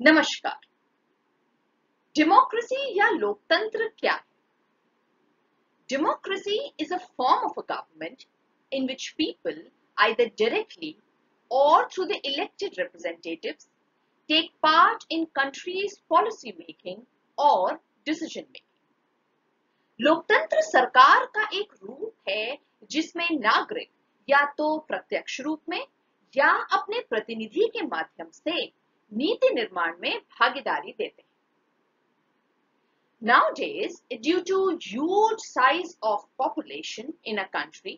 नमस्कार। डेमोक्रेसी या लोकतंत्र क्या है? Democracy is a form of a government in which people, either directly or through the elected representatives, take part in country's policy making or decision making. लोकतंत्र सरकार का एक रूप है जिसमें नागरिक या तो प्रत्यक्ष रूप में या अपने प्रतिनिधि के माध्यम से नीति निर्माण में भागीदारी देते हैं। Nowadays, due to huge size of population in a country,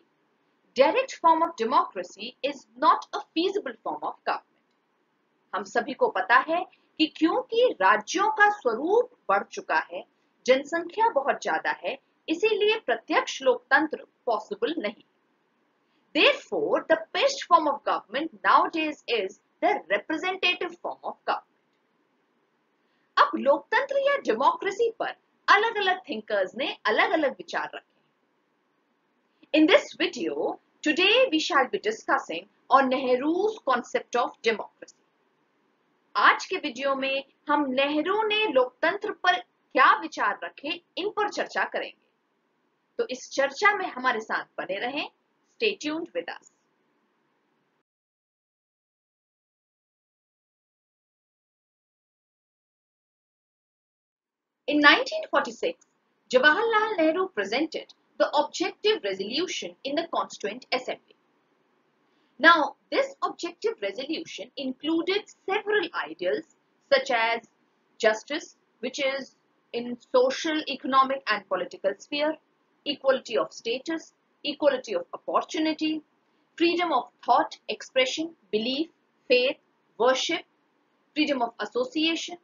direct form of democracy is not a feasible form of government. हम सभी को पता है कि क्योंकि राज्यों का स्वरूप बढ़ चुका है, जनसंख्या बहुत ज्यादा है, इसीलिए प्रत्यक्ष लोकतंत्र पॉसिबल नहीं। Therefore, the best form of government nowadays is the representative form of government. अब लोकतंत्र या डेमोक्रेसी पर अलग-अलग थिंकर्स ने अलग-अलग विचार रखे हैं। In this video, today we shall be discussing on Nehru's concept of democracy. आज के वीडियो में हम नेहरू ने लोकतंत्र पर क्या विचार रखे, इन पर चर्चा करेंगे। तो इस चर्चा में हमारे साथ बने रहें। Stay tuned with us. In 1946, Jawaharlal Nehru presented the objective resolution in the Constituent Assembly. Now, this objective resolution included several ideals such as justice, which is in social, economic and political sphere, equality of status, equality of opportunity, freedom of thought, expression, belief, faith, worship, freedom of association,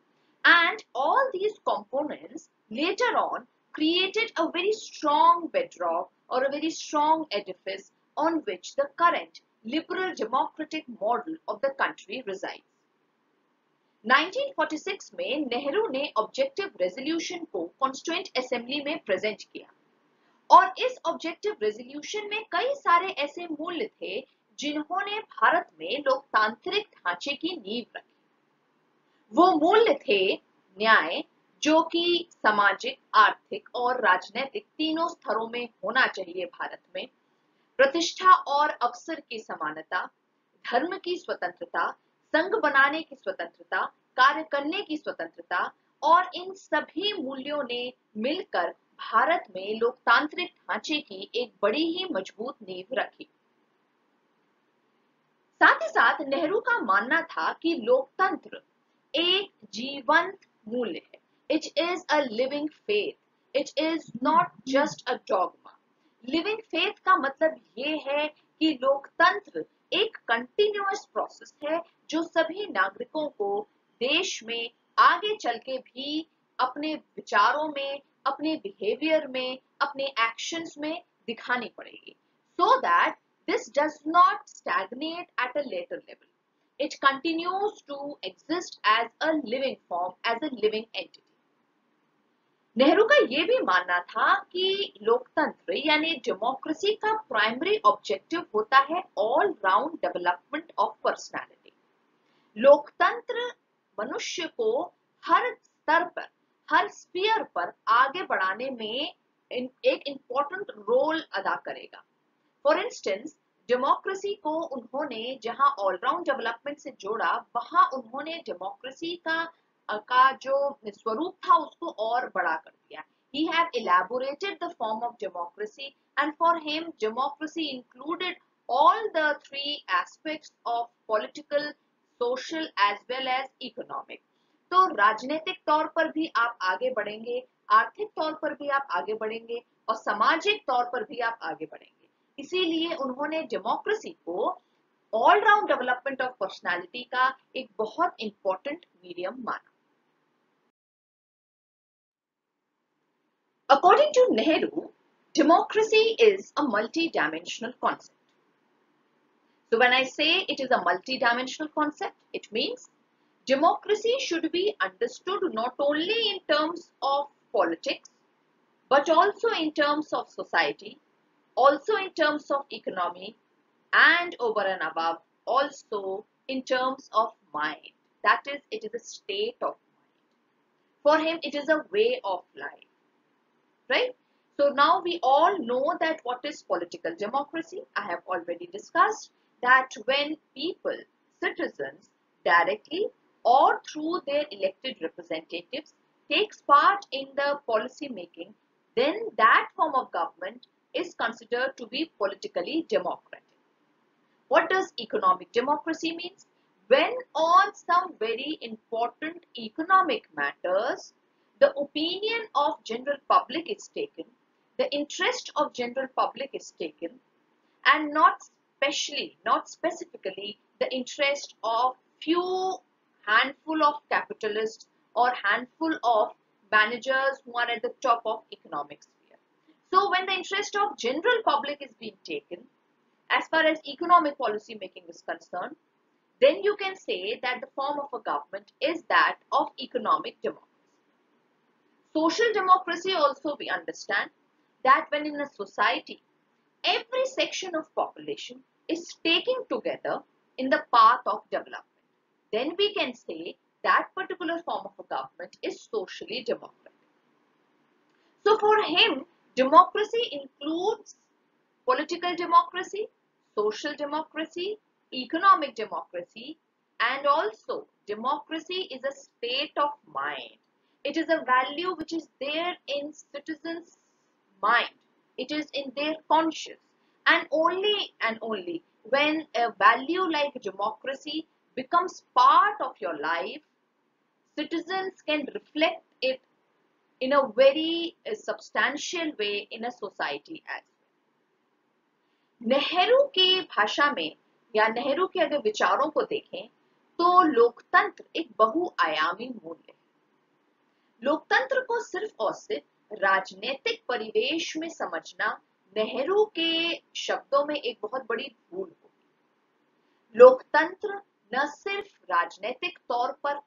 and all these components later on created a very strong bedrock or a very strong edifice on which the current liberal democratic model of the country resides. 1946 में नेहरू ने objective resolution को constituent assembly में present किया और इस objective resolution में कई सारे ऐसे मूल्य थे जिन्होंने भारत में लोकतांत्रिक ढांचे की नींव रखी। वो मूल्य थे न्याय, जो कि सामाजिक, आर्थिक और राजनीतिक तीनों स्तरों में होना चाहिए भारत में, प्रतिष्ठा और अवसर की समानता, धर्म की स्वतंत्रता, संघ बनाने की स्वतंत्रता, कार्य करने की स्वतंत्रता, और इन सभी मूल्यों ने मिलकर भारत में लोकतांत्रिक ढांचे की एक बड़ी ही मजबूत नींव रखी। साथ ही साथ नेहरू का मानना था कि लोकतंत्र एक जीवंत मूल्य है। It is a living faith. It is not just a dogma. Living faith का मतलब ये है कि लोकतंत्र एक कंटिन्यूअस प्रोसेस है जो सभी नागरिकों को देश में आगे चल के भी अपने विचारों में, अपने बिहेवियर में, अपने एक्शंस में दिखानी पड़ेगी, so that this does not stagnate at a later level. It continues to exist as a living form, as a living entity. Nehru का ये भी मानना था कि लोकतंत्र यानी डेमोक्रेसी का प्राइमरी ऑब्जेक्टिव होता है all round development of personality. लोकतंत्र मनुष्य को हर स्तर पर, हर स्फीयर पर आगे बढ़ाने में एक इंपॉर्टेंट रोल अदा करेगा। फॉर इंस्टेंस, डेमोक्रेसी को उन्होंने जहां ऑलराउंड डेवलपमेंट से जोड़ा, वहां उन्होंने डेमोक्रेसी का जो स्वरूप था उसको और बड़ा कर दिया। He have elaborated the form of democracy, and for him democracy included all the three aspects of political, social as well as economic. तो राजनीतिक तौर पर भी आप आगे बढ़ेंगे, आर्थिक तौर पर भी आप आगे बढ़ेंगे और सामाजिक तौर पर भी आप आगे बढ़ेंगे। इसीलिए उन्होंने डेमोक्रेसी को all round development of personality का एक बहुत इंपॉर्टेंट मीडियम माना। According to Nehru, democracy is a multi-dimensional concept. So when I say it is a multi-dimensional concept, it means democracy should be understood not only in terms of politics, but also in terms of society, also in terms of economy, and over and above, also in terms of mind. That is, it is a state of mind. For him, it is a way of life, right? So now we all know that what is political democracy. I have already discussed that when people, citizens, directly or through their elected representatives takes part in the policy making, then that form of government is considered to be politically democratic. What does economic democracy means? When on some very important economic matters, the opinion of general public is taken, the interest of general public is taken, and not specifically the interest of few handful of capitalists or handful of managers who are at the top of economic sphere. So when the interest of general public is being taken, as far as economic policy making is concerned, then you can say that the form of a government is that of economic democracy. Social democracy also we understand that when in a society, every section of population is taking together in the path of development, then we can say that particular form of a government is socially democratic. So for him, democracy includes political democracy, social democracy, economic democracy, and also democracy is a state of mind. It is a value which is there in citizens' mind. It is in their conscience. And only when a value like democracy becomes part of your life, citizens can reflect it in a very substantial way in a society as well. Nehru की भाषा में या नेहरू के अगर विचारों को देखें तो लोकतंत्र एक बहुआयामी मूल्य है। लोकतंत्र को सिर्फ और सिर्फ राजनीतिक परिवेश में समझना नेहरू के शब्दों में एक बहुत बड़ी भूल होगी। लोकतंत्र न सिर्फ राजनीतिक तौर पर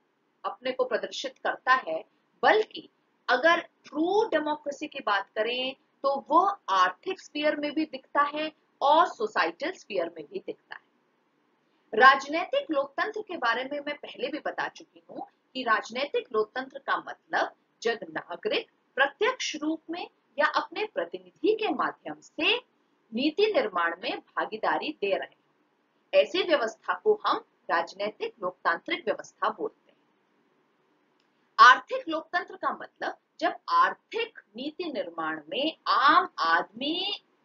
अपने को प्रदर्शित करता है, बल्कि अगर ट्रू डेमोक्रेसी की बात करें तो वो आर्थिक स्फीयर में भी दिखता है और सोसाइटल स्फीयर में भी दिखता है। राजनीतिक लोकतंत्र के बारे में मैं पहले भी बता चुकी हूँ कि राजनीतिक लोकतंत्र का मतलब जब नागरिक प्रत्यक्ष रूप में या अपने प्रतिनिधि के माध्यम से नीति निर्माण में भागीदारी दे रहे हैं, ऐसी व्यवस्था को हम राजनीतिक लोकतांत्रिक व्यवस्था बोलते हैं। आर्थिक लोकतंत्र का मतलब जब आर्थिक नीति निर्माण में आम आदमी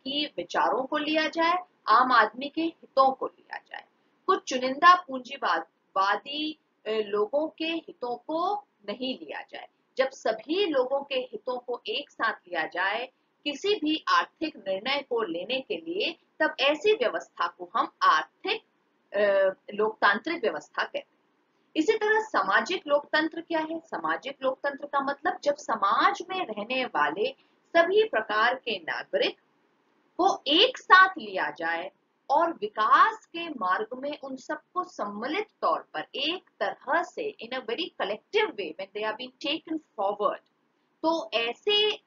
की विचारों को लिया जाए, आम आदमी के हितों को लिया जाए, कुछ चुनिंदा पूंजीवादी लोगों के हितों को नहीं लिया जाए। जब सभी लोगों के हितों को एक साथ लिया जाए किसी भी आर्थिक निर्णय को लेने के लिए, तब ऐसी व्यवस्था को हम आर्थिक लोकतांत्रिक व्यवस्था कहते हैं। इसी तरह सामाजिक लोकतंत्र क्या है? सामाजिक लोकतंत्र का मतलब जब समाज में रहने वाले सभी प्रकार के नागरिक को एक साथ लिया जाए और विकास के मार्ग में उन सबको सम्मिलित तौर पर एक तरह से in a very collective way when they are being taken forward, तो ऐसे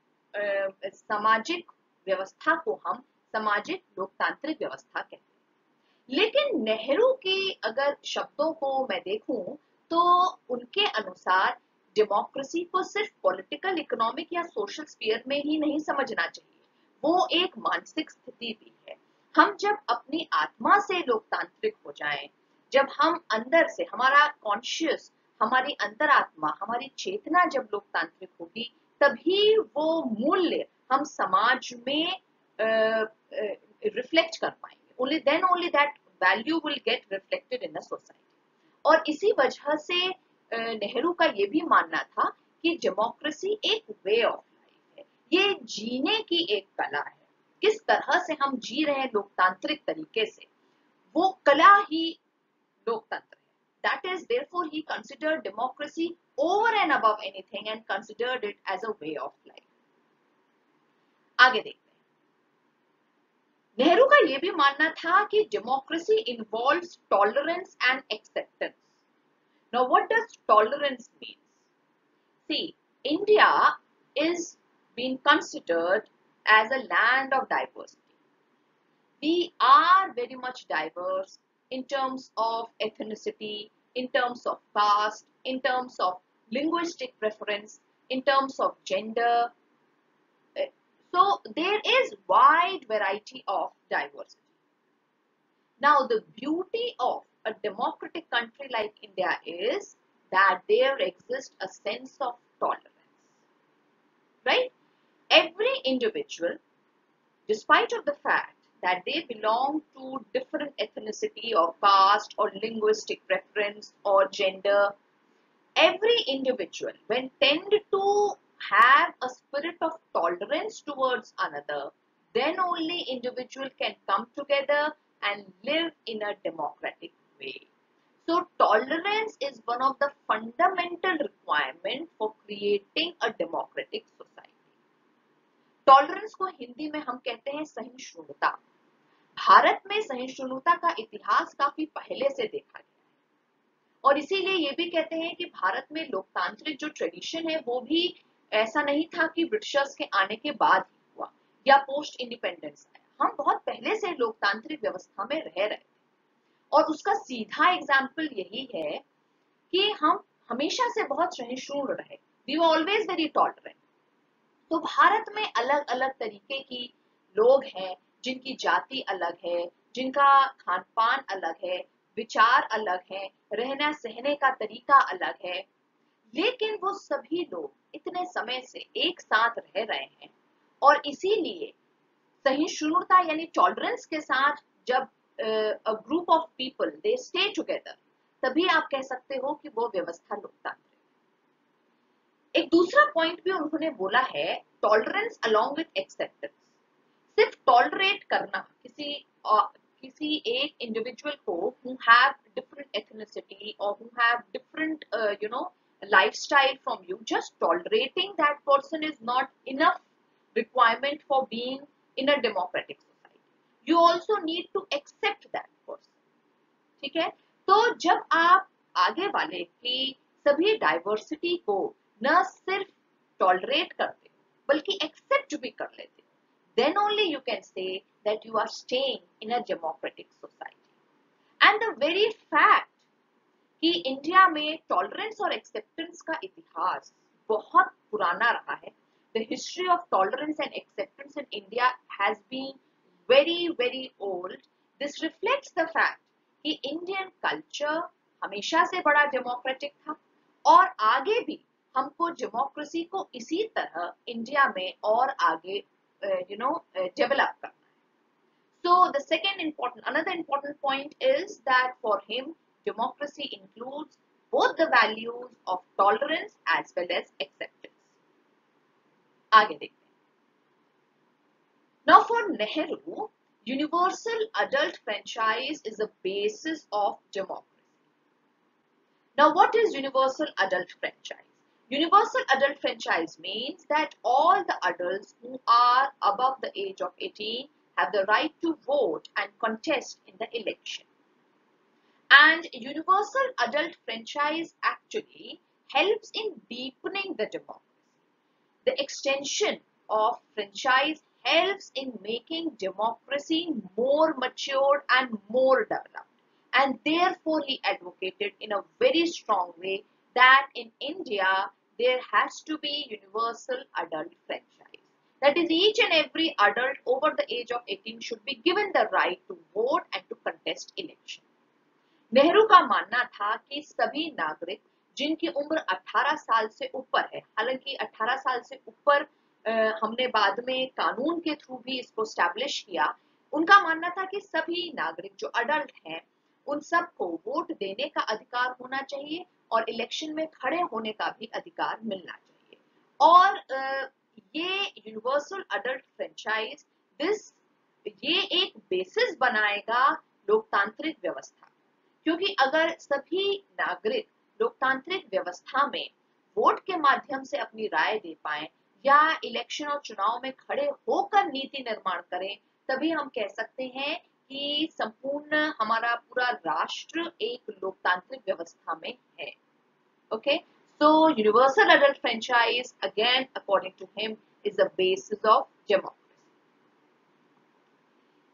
सामाजिक व्यवस्था को हम सामाजिक लोकतांत्रिक व्यवस्था कहते हैं। लेकिन नेहरू की अगर शब्दों को मैं देखूं तो उनके अनुसार डेमोक्रेसी को सिर्फ पॉलिटिकल, इकोनॉमिक या सोशल स्फीयर में ही नहीं समझना चाहिए, वो एक मानसिक स्थिति भी है। हम जब अपनी आत्मा से लोकतांत्रिक हो जाएं, जब हम अंदर से हमारा कॉन्शियस, हमारी अंतरात्मा, हमारी चेतना जब लोकतांत्रिक होगी, तभी वो मूल्य हम समाज में रिफ्लेक्ट कर पाएंगे। only that value will get reflected in the society। और इसी वजह से नेहरू का ये भी मानना था कि डेमोक्रेसी एक वे ऑफ लाइफ है, ये जीने की एक कला है। किस तरह से हम जी रहे हैं लोकतांत्रिक तरीके से, वो कला ही लोकतंत्र है। That is, therefore, he considered democracy over and above anything and considered it as a way of life। आगे देखते हैं। नेहरू का यह भी मानना था कि democracy involves tolerance and acceptance। Now, what does tolerance mean? See, India is being considered as a land of diversity. We are very much diverse in terms of ethnicity, in terms of caste, in terms of linguistic preference, in terms of gender. Uh, So there is wide variety of diversity. Now the beauty of a democratic country like India is that there exists a sense of tolerance, right? Every individual, despite of the fact that they belong to different ethnicity or caste or linguistic preference or gender, every individual when tend to have a spirit of tolerance towards another, then only individual can come together and live in a democratic way. So tolerance is one of the fundamental requirement for creating a democratic society. Tolerance को हिंदी में हम कहते हैं सहिष्णुता। भारत में सहिष्णुता का इतिहास काफी पहले से देखा गया है और इसीलिए ये भी कहते हैं कि भारत में लोकतांत्रिक जो ट्रेडिशन है वो भी ऐसा नहीं था कि ब्रिटिशर्स के आने के बाद ही हुआ या पोस्ट इंडिपेंडेंस आया। हम बहुत पहले से लोकतांत्रिक व्यवस्था में रह रहे थे और उसका सीधा एग्जाम्पल यही है कि हम हमेशा से बहुत सहिष्णु रहे। We were always very tolerant. तो भारत में अलग अलग तरीके की लोग हैं, जिनकी जाति अलग है, जिनका खान पान अलग है, विचार अलग है, रहना सहने का तरीका अलग है, लेकिन वो सभी लोग इतने समय से एक साथ रह रहे हैं और इसीलिए सहिष्णुता यानी टॉलरेंस के साथ जब a group of people they stay together, तभी आप कह सकते हो कि वो व्यवस्था लोकतांत्रिक। एक दूसरा पॉइंट भी उन्होंने बोला है, टॉलरेंस अलोंग विथ एक्सेप्टेंस। सिर्फ टॉलरेट करना किसी एक इंडिविजुअल को who have different ethnicity or who have different lifestyle from you, just tolerating that person is not enough requirement for being in a democratic society. You also need to accept that person. ठीक है, तो जब आप आगे वाले की सभी diversity को न सिर्फ टॉलरेट करते हो बल्कि एक्सेप्ट भी कर लेते हो, then only you can say that you are staying in a democratic society. And the very fact कि इंडिया में टॉलरेंस और एक्सेप्टेंस का इतिहास बहुत पुराना रहा है, the history of tolerance and acceptance in India has been very old. This reflects the fact कि इंडियन कल्चर हमेशा से बड़ा डेमोक्रेटिक था और आगे भी हमको डेमोक्रेसी को इसी तरह इंडिया में और आगे डेवलप करना है। So the another important point is that for him democracy includes both the values of tolerance as well as acceptance. आगे देखते हैं। Now for Nehru, universal adult franchise is the basis of democracy. Now what is universal adult franchise? Universal adult franchise means that all the adults who are above the age of 18 have the right to vote and contest in the election. And universal adult franchise actually helps in deepening the democracy. The extension of franchise helps in making democracy more matured and more developed. And therefore he advocated in a very strong way that in India there has to be universal adult franchise. That is, each and every adult over the age of 18 should be given the right to vote and to contest election. Nehru का मानना था कि सभी नागरिक जिनकी उम्र 18 साल से ऊपर है, हालांकि 18 साल से ऊपर हमने बाद में कानून के थ्रू भी इसको स्टैब्लिश किया, उनका मानना था कि सभी नागरिक जो अडल्ट हैं उन सबको वोट देने का अधिकार होना चाहिए और इलेक्शन में खड़े होने का भी अधिकार मिलना चाहिए। और ये यूनिवर्सल अडल्ट फ्रेंचाइज ये एक बेसिस बनाएगा लोकतांत्रिक व्यवस्था, क्योंकि अगर सभी नागरिक लोकतांत्रिक व्यवस्था में वोट के माध्यम से अपनी राय दे पाए या इलेक्शन और चुनाव में खड़े होकर नीति निर्माण करें, तभी हम कह सकते हैं कि संपूर्ण हमारा पूरा राष्ट्र एक लोकतांत्रिक व्यवस्था में है। Okay, so universal adult franchise again according to him is the basis of democracy.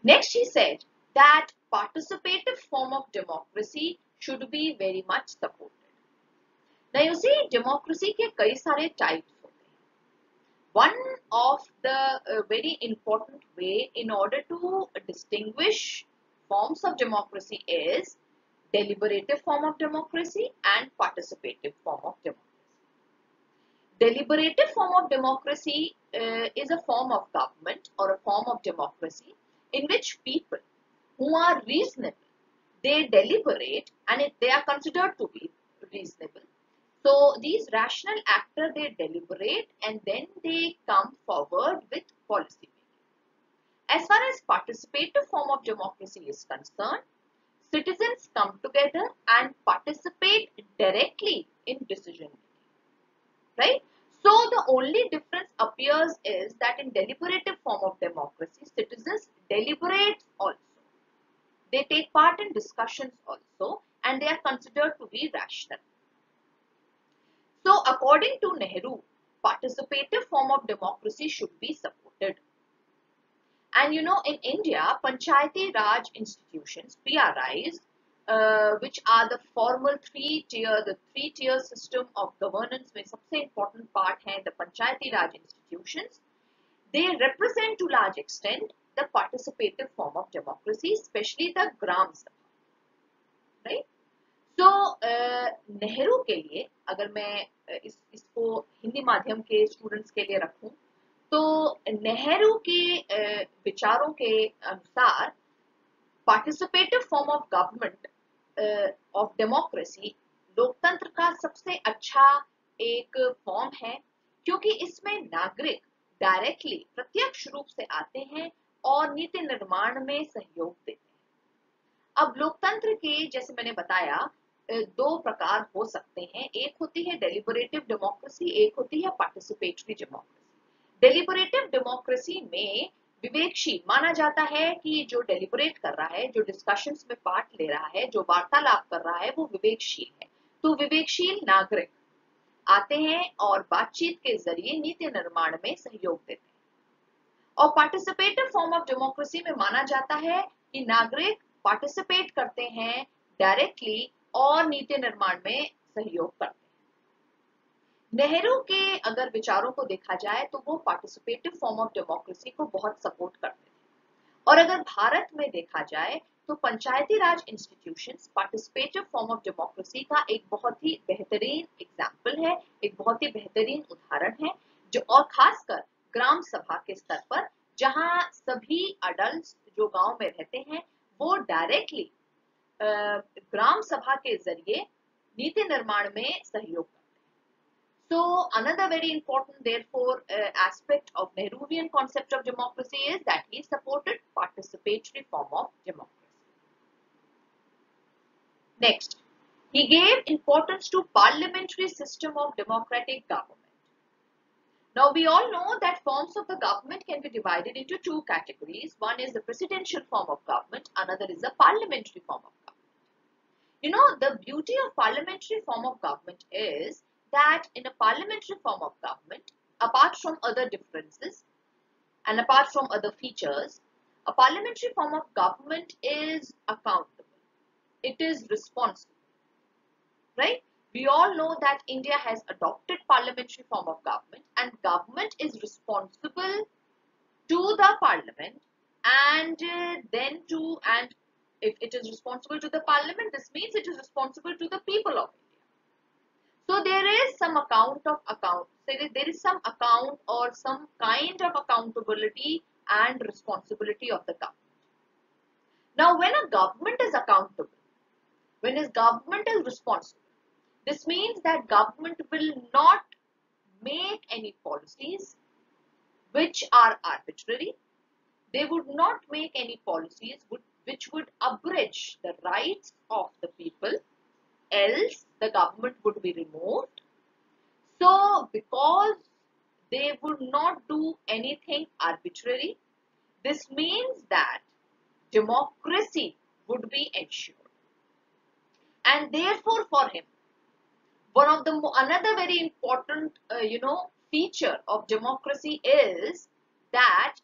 Next he said that participative form of democracy should be very much supported. Now you see, democracy के कई सारे types होते हैं. One of the very important way in order to distinguish forms of democracy is deliberative form of democracy and participative form of democracy. Deliberative form of democracy is a form of government or a form of democracy in which people who are reasonable, they deliberate and they are considered to be reasonable. So these rational actors, they deliberate and then they come forward with policy making. As far as participative form of democracy is concerned, citizens come together and participate directly in decision making, right? So the only difference appears is that in deliberative form of democracy, citizens deliberate also. They take part in discussions also and they are considered to be rational. So according to Nehru, participative form of democracy should be supported. And you know, in India, Panchayati Raj institutions, PRIs, which are the formal three-tier system of governance में सबसे important part है the Panchayati Raj institutions. They represent to large extent the participative form of democracy, especially the Gram Sabha, right? So Nehru के लिए अगर मैं इसको हिंदी माध्यम के स्टूडेंट्स के लिए रखूं तो नेहरू के विचारों के अनुसार participative form of government of democracy लोकतंत्र का सबसे अच्छा एक फॉर्म है क्योंकि इसमें नागरिक डायरेक्टली प्रत्यक्ष रूप से आते हैं और नीति निर्माण में सहयोग देते हैं. अब लोकतंत्र के जैसे मैंने बताया दो प्रकार हो सकते हैं. एक होती है डेलिबरेटिव डेमोक्रेसी, एक होती है पार्टिसिपेटरी डेमोक्रेसी. डेलिबरेटिव डेमोक्रेसी में विवेकशील माना जाता है कि जो डेलिबरेट कर रहा है, जो डिस्कशंस में पार्ट ले रहा है, जो वार्तालाप कर रहा है वो विवेकशील है. तो विवेकशील नागरिक आते हैं और बातचीत के जरिए नीति निर्माण में सहयोग देते हैं. और पार्टिसिपेटिव फॉर्म ऑफ डेमोक्रेसी में माना जाता है कि नागरिक पार्टिसिपेट करते हैं डायरेक्टली और नीति निर्माण में सहयोग करते हैं. नेहरू के अगर विचारों को देखा जाए तो वो पार्टिसिपेटिव फॉर्म ऑफ डेमोक्रेसी को बहुत सपोर्ट करते थे. और अगर भारत में देखा जाए तो Panchayati Raj institutions participative form of democracy का एक बहुत ही बेहतरीन एग्जाम्पल है, एक बहुत ही बेहतरीन उदाहरण है. जो और खासकर ग्राम सभा के स्तर पर जहां सभी अडल्ट जो गांव में रहते हैं वो डायरेक्टली ग्राम सभा के जरिए नीति निर्माण में सहयोग करते हैं. So another very important therefore aspect of Nehruvian concept of democracy is that he supported participatory form of democracy. Next, he gave importance to parliamentary system of democratic government. Now we all know that forms of the government can be divided into two categories. One is the presidential form of government, another is the parliamentary form of government. You know, the beauty of parliamentary form of government is that in a parliamentary form of government, apart from other differences and apart from other features, a parliamentary form of government is accountable. It is responsible, right? We all know that India has adopted parliamentary form of government and government is responsible to the parliament and if it is responsible to the parliament, this means it is responsible to the people of India. So there is some there is some account or some kind of accountability and responsibility of the government. Now when a government is accountable, when a government is responsible, this means that government will not make any policies which are arbitrary. They would not make any policies which would abridge the rights of the people, else the government would be removed. So because they would not do anything arbitrary, this means that democracy would be ensured. And therefore for him, another very important feature of democracy is that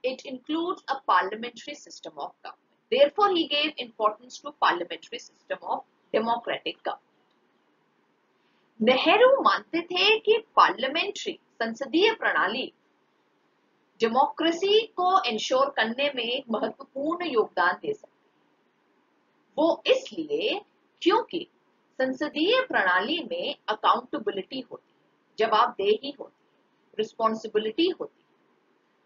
it includes a parliamentary system of government. Therefore he gave importance to parliamentary system of democratic government. Nehru मानते थे कि parliamentary संसदीय प्रणाली democracy को ensure करने में एक महत्वपूर्ण योगदान दे सकती है। वो इसलिए क्योंकि संसदीय प्रणाली में अकाउंटेबिलिटी होती है, जवाबदेही होती है, रिस्पॉन्सिबिलिटी होती है।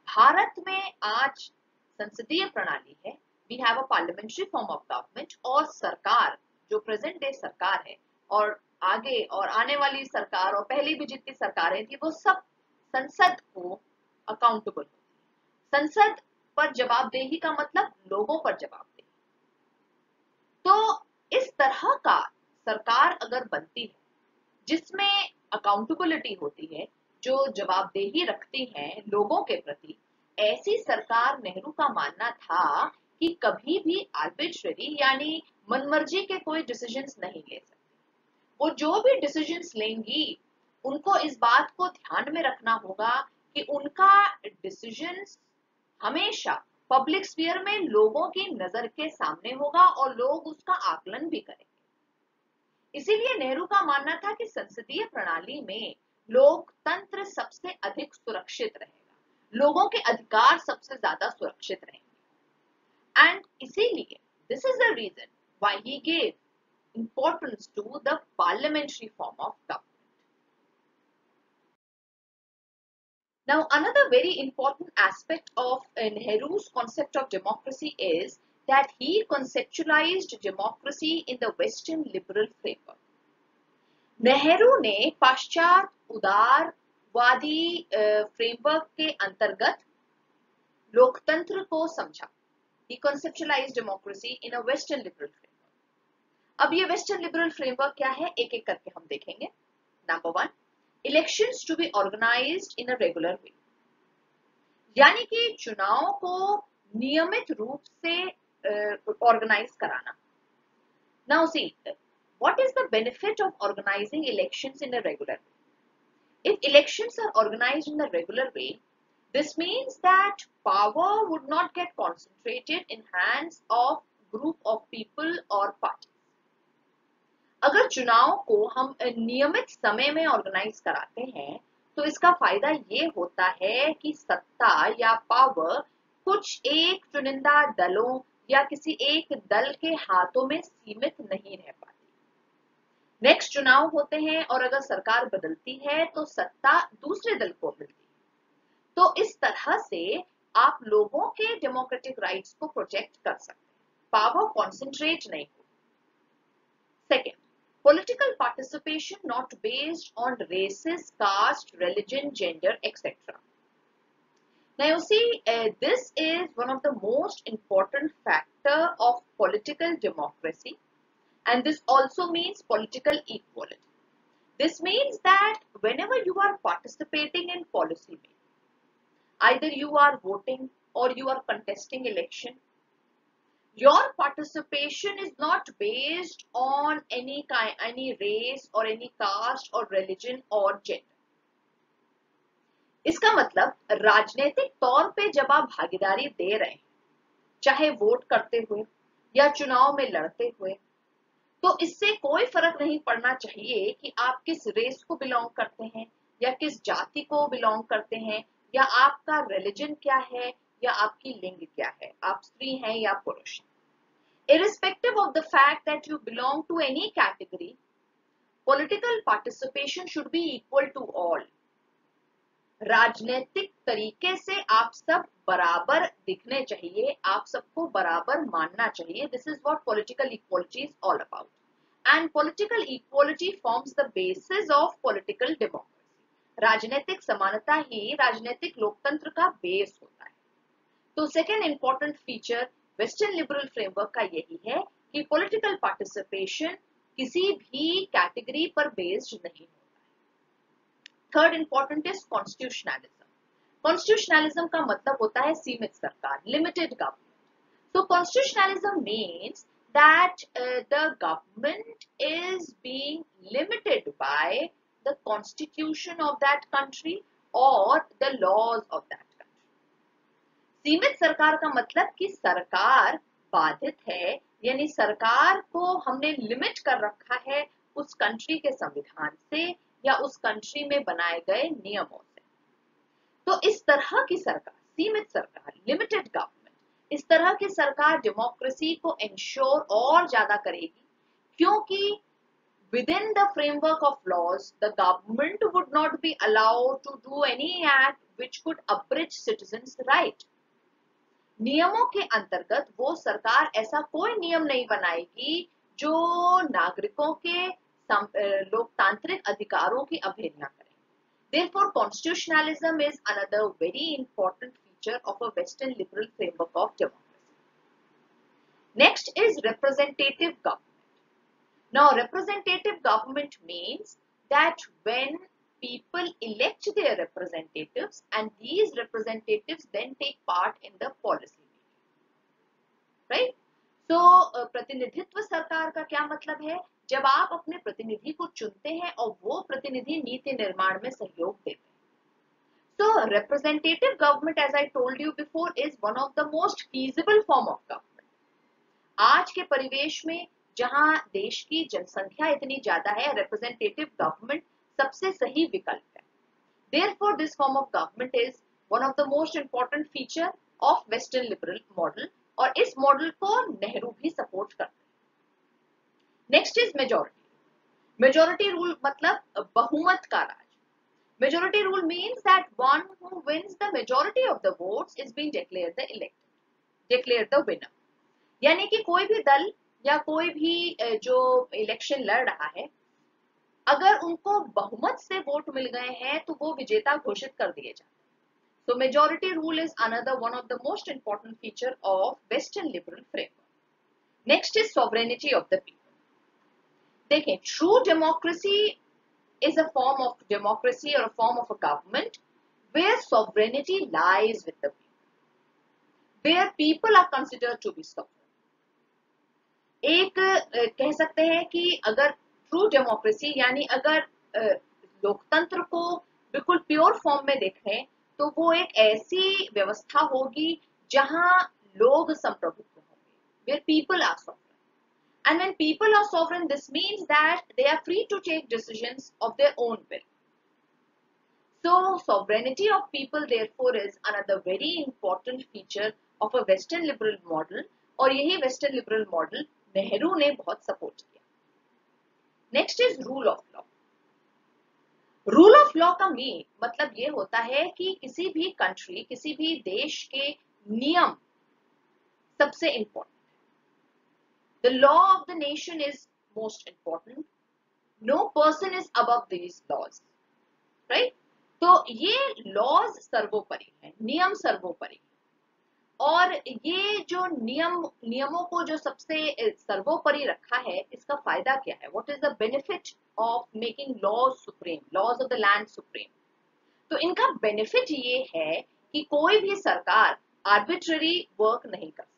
भारत में आज संसदीय प्रणाली है, we have a parliamentary form of government, और सरकार जो प्रेजेंट डे सरकार है और आगे और आने वाली सरकार और पहले भी जितनी सरकारें थी वो सब संसद को अकाउंटेबल होती है। संसद पर जवाबदेही का मतलब लोगों पर जवाबदेही। तो इस तरह का सरकार अगर बनती है जिसमें अकाउंटेबिलिटी होती है, जो जवाबदेही रखती है लोगों के प्रति, ऐसी सरकार नेहरू का मानना था कि कभी भी आर्बिट्रेरी यानी मनमर्जी के कोई डिसीजंस नहीं ले सकती। वो जो भी डिसीजंस लेंगी उनको इस बात को ध्यान में रखना होगा कि उनका डिसीजंस हमेशा पब्लिक स्फीयर में लोगों की नजर के सामने होगा और लोग उसका आकलन भी करेंगे। इसीलिए नेहरू का मानना था कि संसदीय प्रणाली में लोकतंत्र सबसे अधिक सुरक्षित रहेगा, लोगों के अधिकार सबसे ज्यादा सुरक्षित रहेंगे। एंड इसीलिए this is the reason why he gave importance to the parliamentary form of government. Now, another very important aspect of Nehru's concept of democracy is that he conceptualized democracy in the Western liberal framework. Nehru ने पाश्चात्य उदारवादी framework के अंतर्गत लोकतंत्र को समझा। He conceptualized democracy in a Western liberal framework. अब ये वेस्टर्न लिबरल फ्रेमवर्क क्या है, एक एक करके हम देखेंगे। Number 1, elections to be organised in a regular way, यानी कि चुनाव को नियमित रूप से ऑर्गेनाइज कराना। Now see, what is the benefit of organising elections in a regular way? If elections are organised in a regular way, this means that power would not get concentrated in hands of group of people और party. अगर चुनाव को हम नियमित समय में organise कराते हैं तो इसका फायदा ये होता है कि सत्ता या पावर कुछ एक चुनिंदा दलों या किसी एक दल के हाथों में सीमित नहीं रह पाती। नेक्स्ट चुनाव होते हैं और अगर सरकार बदलती है तो सत्ता दूसरे दल को मिलती है। तो इस तरह से आप लोगों के डेमोक्रेटिक राइट्स को प्रोटेक्ट कर सकते हैं, पावर कॉन्सेंट्रेट नहीं होगी। Second, political participation not based on races, caste, religion, gender, etc. Now you see, this is one of the most important factor of political democracy, and this also means political equality. This means that whenever you are participating in policy making, either you are voting or you are contesting election, your participation is not based on any race or any caste or religion or gender. इसका मतलब राजनीतिक तौर पे जब आप भागीदारी दे रहे हैं, चाहे वोट करते हुए या चुनाव में लड़ते हुए, तो इससे कोई फर्क नहीं पड़ना चाहिए कि आप किस रेस को बिलोंग करते हैं या किस जाति को बिलोंग करते हैं या आपका रिलीजन क्या है या आपकी लिंग क्या है, आप स्त्री हैं या पुरुष हैं। Irrespective of the fact that you belong to any category, political participation should be equal to all. राजनीतिक तरीके से आप सब बराबर दिखने चाहिए, आप सबको बराबर मानना चाहिए। This is what political equality is all about. And political equality forms the basis of political democracy. राजनीतिक समानता ही राजनीतिक लोकतंत्र का बेस होता है। तो second important feature western liberal framework का यही है कि पॉलिटिकल पार्टिसिपेशन किसी भी कैटेगरी पर बेस्ड नहीं होता है। Third important is constitutionalism. Constitutionalism का मतलब होता है सीमित सरकार, limited government. So constitutionalism means that the government is being limited by the constitution of that country or the laws of that country. सीमित सरकार का मतलब कि सरकार बाधित है, यानी सरकार को हमने लिमिट कर रखा है उस कंट्री के संविधान से या उस कंट्री में बनाए गए नियमों से। तो इस तरह की सरकार, सीमित सरकार, लिमिटेड गवर्नमेंट, इस तरह की सरकार डेमोक्रेसी को इंश्योर और ज्यादा करेगी, क्योंकि within the framework of laws, the government would not be allowed to do any act which could abridge citizens' right. नियमों के अंतर्गत वो सरकार ऐसा कोई नियम नहीं बनाएगी जो नागरिकों के लोकतांत्रिक अधिकारों की अवहेलना करे। Therefore, constitutionalism is another very important feature of a Western liberal framework of democracy. Next is representative government. Now, representative government means that when people elect their representatives and these representatives then take part in the policy making, right? So, प्रतिनिधित्व सरकार का क्या मतलब है? जब आप अपने प्रतिनिधि को चुनते हैं और वो प्रतिनिधि नीति निर्माण में सहयोग देते हैं। So, representative government, as I told you before, is one of the most feasible form of government. आज के परिवेश में जहां देश की जनसंख्या इतनी ज्यादा है, representative government सबसे सही विकल्प है। Therefore, this form of government is one of the most important feature of Western liberal model, और इस मॉडल को नेहरू भी सपोर्ट करते हैं। Next is majority. Majority rule मतलब बहुमत का राज। Majority rule means that one who wins the majority of the votes is being declared the winner. यानी कि कोई भी दल या कोई भी जो इलेक्शन लड़ रहा है, अगर उनको बहुमत से वोट मिल गए हैं तो वो विजेता घोषित कर दिए जाते हैं। So majority rule is another one of the most important feature of Western liberal framework. Next is sovereignty of the people. देखें, true democracy is a form of democracy or a form of a government where sovereignty lies with the people, where people are considered to be sovereign. एक कह सकते हैं कि अगर true democracy यानी अगर लोकतंत्र को बिल्कुल प्योर फॉर्म में देखें तो वो एक ऐसी व्यवस्था होगी जहां लोग संप्रभुत्व होंगे, where people are sovereign. And when people are sovereign, this means that they are free to take decisions of their own will. So, sovereignty of people therefore is another very important feature of a Western liberal model, और यही Western liberal model Nehru ने बहुत support किया। Next is rule of law. Rule of law का मतलब ये होता है कि किसी भी कंट्री, किसी भी देश के नियम सबसे important. The law of the nation is most important. No person is above these laws, right? तो ये laws सर्वोपरि है, नियम सर्वोपरि। और ये जो नियमों को जो सबसे सर्वोपरि रखा है, इसका फायदा क्या है? What is the benefit of making laws supreme, laws of the land supreme? तो इनका बेनिफिट ये है कि कोई भी सरकार आर्बिट्ररी वर्क नहीं कर सकती,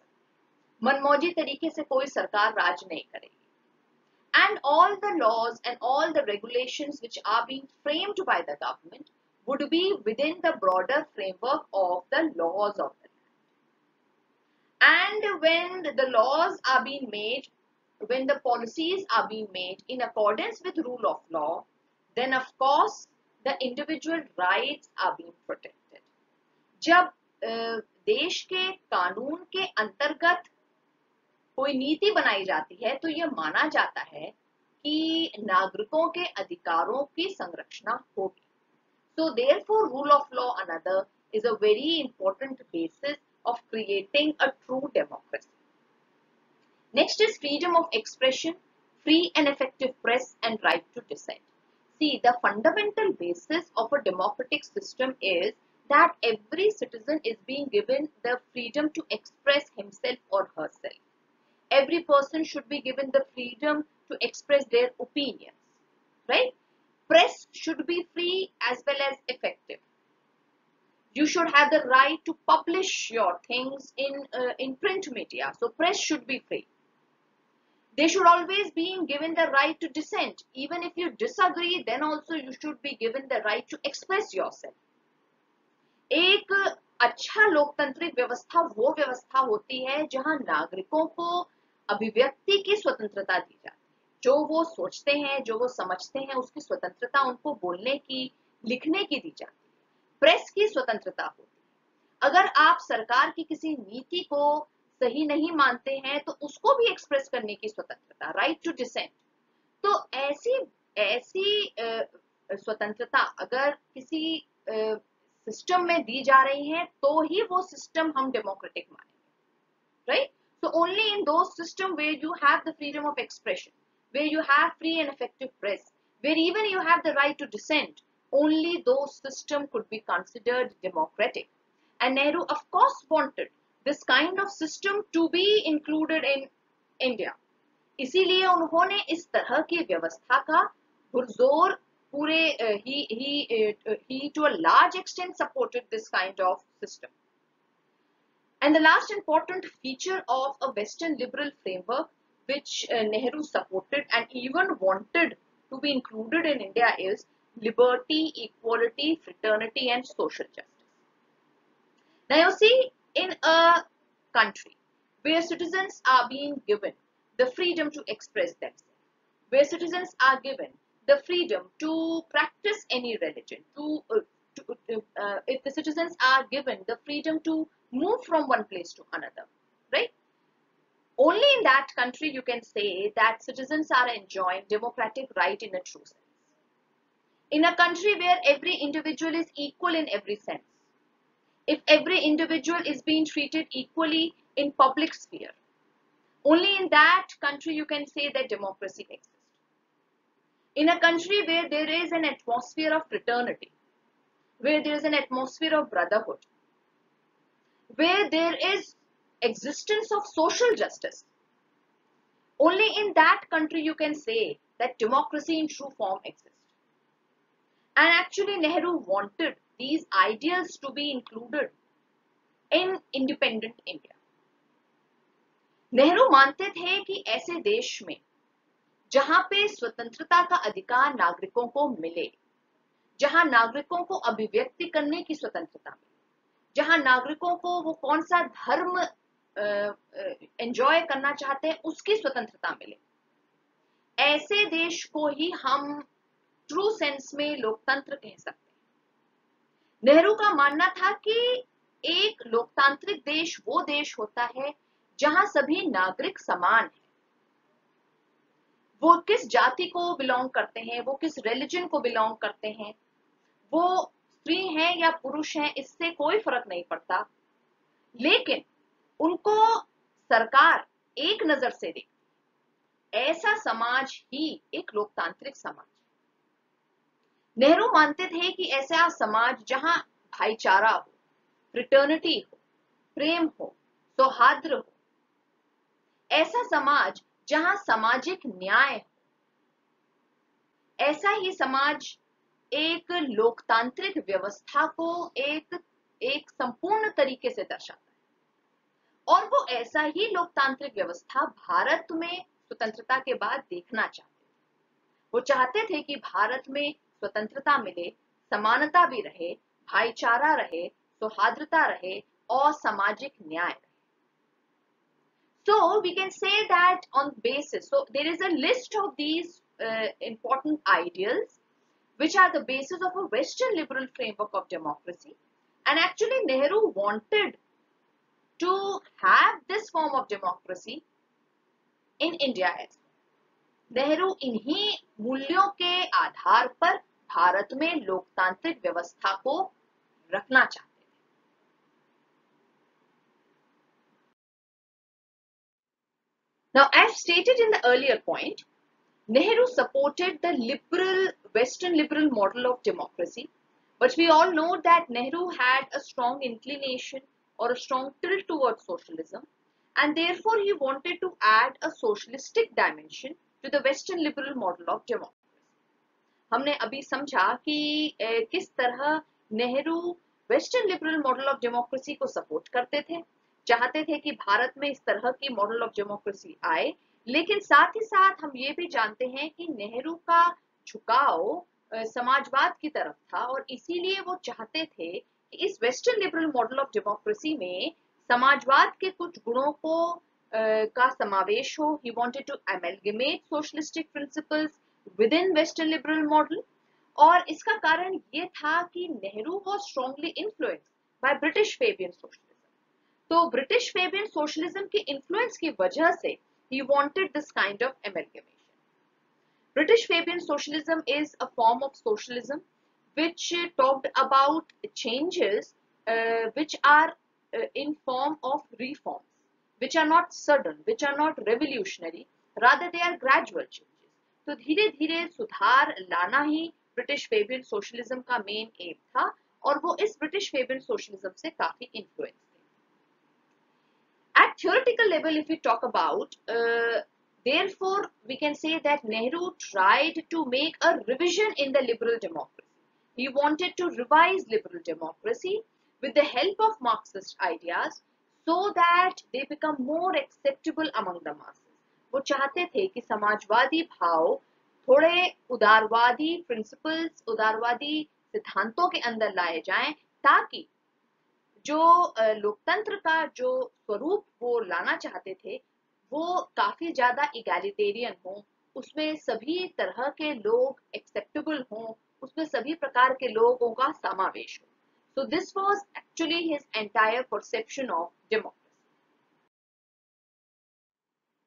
मनमौजी तरीके से कोई सरकार राज नहीं करेगी। And all the laws and all the regulations which are being framed by the government would be within the broader framework of the laws of the land. And when the laws are being made, when the policies are being made in accordance with rule of law, then of course the individual rights are being protected. जब देश के कानून के अंतर्गत कोई नीति बनाई जाती है तो यह माना जाता है कि नागरिकों के अधिकारों की संरक्षण होगी। So therefore rule of law another is a very important basis of creating a true democracy. Next is freedom of expression, free and effective press, and right to dissent. See, the fundamental basis of a democratic system is that every citizen is being given the freedom to express himself or herself. Every person should be given the freedom to express their opinions, right? Press should be free as well as effective. You should have the right to publish your things in print media. So press should be free. They should always be given the right to dissent. Even if you disagree, then also you should be given the right to express yourself. एक अच्छा लोकतांत्रिक व्यवस्था वो व्यवस्था होती है जहां नागरिकों को अभिव्यक्ति की स्वतंत्रता दी जाती है। जो वो सोचते हैं, जो वो समझते हैं, उसकी स्वतंत्रता उनको बोलने की, लिखने की दी जाती है। प्रेस की स्वतंत्रता होती है। अगर आप सरकार की किसी नीति को सही नहीं मानते हैं तो उसको भी एक्सप्रेस करने की स्वतंत्रता, राइट टू डिसेंट। तो ऐसी ऐसी स्वतंत्रता अगर किसी सिस्टम में दी जा रही है तो ही वो सिस्टम हम डेमोक्रेटिक मानेंगे, right? So only in those system where you have the freedom of expression, where you have free and effective press, where even you have the right to dissent, only those system could be considered democratic. And Nehru of course wanted this kind of system to be included in India. इसीलिए उन्होंने इस तरह की व्यवस्था का पुरजोर पूरे he to a large extent supported this kind of system. And the last important feature of a Western liberal framework which Nehru supported and even wanted to be included in India is liberty, equality, fraternity and social justice. Now you see, in a country where citizens are being given the freedom to express themselves, where citizens are given the freedom to practice any religion, if the citizens are given the freedom to move from one place to another, right? Only in that country you can say that citizens are enjoying democratic right in a true sense. In a country where every individual is equal in every sense, if every individual is being treated equally in public sphere, only in that country you can say that democracy exists. In a country where there is an atmosphere of fraternity, where there is an atmosphere of brotherhood, where there is existence of social justice, only in that country you can say that democracy in true form exists. And actually Nehru wanted these ideals to be included in independent India. Nehru मानते थे कि ऐसे देश में जहां पे स्वतंत्रता का अधिकार नागरिकों को मिले, जहां नागरिकों को अभिव्यक्ति करने की स्वतंत्रता मिले, जहां नागरिकों को वो कौन सा धर्म एंजॉय करना चाहते हैं उसकी स्वतंत्रता मिले, ऐसे देश को ही हम ट्रू सेंस में लोकतंत्र कह सकते हैं। नेहरू का मानना था कि एक लोकतांत्रिक देश वो देश होता है जहां सभी नागरिक समान हैं। वो किस जाति को बिलोंग करते हैं, वो किस रिलीजन को बिलोंग करते हैं, वो स्त्री हैं या पुरुष हैं, इससे कोई फर्क नहीं पड़ता, लेकिन उनको सरकार एक नजर से देखती। ऐसा समाज ही एक लोकतांत्रिक समाज है। नेहरू मानते थे कि ऐसा समाज जहां भाईचारा हो, फ्रेटर्निटी हो, प्रेम हो, सौहार्द हो, ऐसा समाज जहां सामाजिक न्याय हो, ऐसा ही समाज एक लोकतांत्रिक व्यवस्था को एक संपूर्ण तरीके से दर्शाता है। और वो ऐसा ही लोकतांत्रिक व्यवस्था भारत में स्वतंत्रता के बाद देखना चाहते थे। वो चाहते थे कि भारत में स्वतंत्रता मिले, समानता भी रहे, भाईचारा रहे, सौहार्दता रहे और सामाजिक न्याय रहे। So we can say that on basis, so there is a list of these important ideals which are the basis of a Western liberal framework of democracy. And actually Nehru wanted to have this form of democracy in India as well. Nehru इन्हीं मूल्यों के आधार पर भारत में लोकतांत्रिक व्यवस्था को रखना चाहते थे। Now, as stated in the earlier point, Nehru supported the Western liberal model of democracy, but we all know that Nehru had a strong inclination or a strong tilt towards socialism, and therefore he wanted to add a socialistic dimension to the Western liberal model of democracy. हमने अभी समझा कि किस तरह Nehru western liberal model of democracy को support करते थे, चाहते थे कि भारत में इस तरह की मॉडल ऑफ डेमोक्रेसी आए, लेकिन साथ ही साथ हम ये भी जानते हैं कि नेहरू का झुकाव समाजवाद की तरफ था और इसीलिए वो चाहते थे कि इस western liberal model of democracy में समाजवाद के कुछ गुणों को का समावेश हो. He wanted to amalgamate socialistic principles within Western liberal model. और इसका कारण ये था कि Nehru was strongly influenced by British Fabian socialism. तो ब्रिटिश फेबियन सोशलिज्म के इन्फ्लुएंस की वजह से he wanted this kind of amalgamation. British Fabian socialism is a form of socialism which talked about changes which are in form of reforms, which are not sudden, which are not revolutionary, rather they are gradual changes. तो धीरे धीरे सुधार लाना ही British Fabian socialism का main M था और वो इस ब्रिटिश फेबियन सोशलिज्म से काफी इन्फ्लुएंस थे. At theoretical level, if we talk about, therefore, we can say that Nehru tried to make a revision in the liberal democracy. He wanted to revise liberal democracy with the help of Marxist ideas so that they become more acceptable among the masses. वो चाहते थे कि समाजवादी भाव थोड़े उदारवादी principles, उदारवादी सिद्धांतों के अंदर लाए जाएं ताकि जो लोकतंत्र का जो स्वरूप वो लाना चाहते थे वो काफी ज्यादा इगैलिटेरियन हो, उसमें सभी तरह के लोग एक्सेप्टेबल हों, उसमें सभी प्रकार के लोगों का समावेश हो. So this was actually his entire perception of democracy.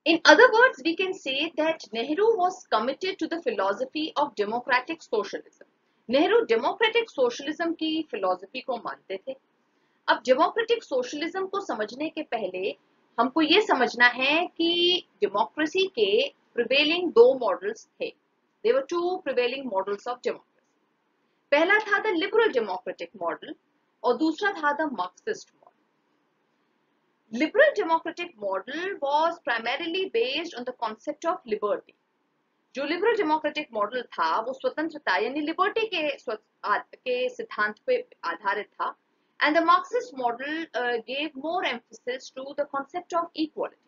In other words, we can say that Nehru was committed to the philosophy of democratic socialism. Nehru democratic socialism की फिलॉसफी को मानते थे. अब डेमोक्रेटिक सोशलिज्म को समझने के पहले हमको ये समझना है कि डेमोक्रेसी के प्रिवेलिंग दो मॉडल्स थे. There were two prevailing models of democracy. पहला था द लिबरल डेमोक्रेटिक मॉडल और दूसरा था the Marxist model. Liberal democratic model was primarily based on the concept of liberty. जो लिबरल डेमोक्रेटिक मॉडल था वो स्वतंत्रता यानी लिबर्टी के सिद्धांत पे आधारित था. And the Marxist model gave more emphasis to the concept of equality.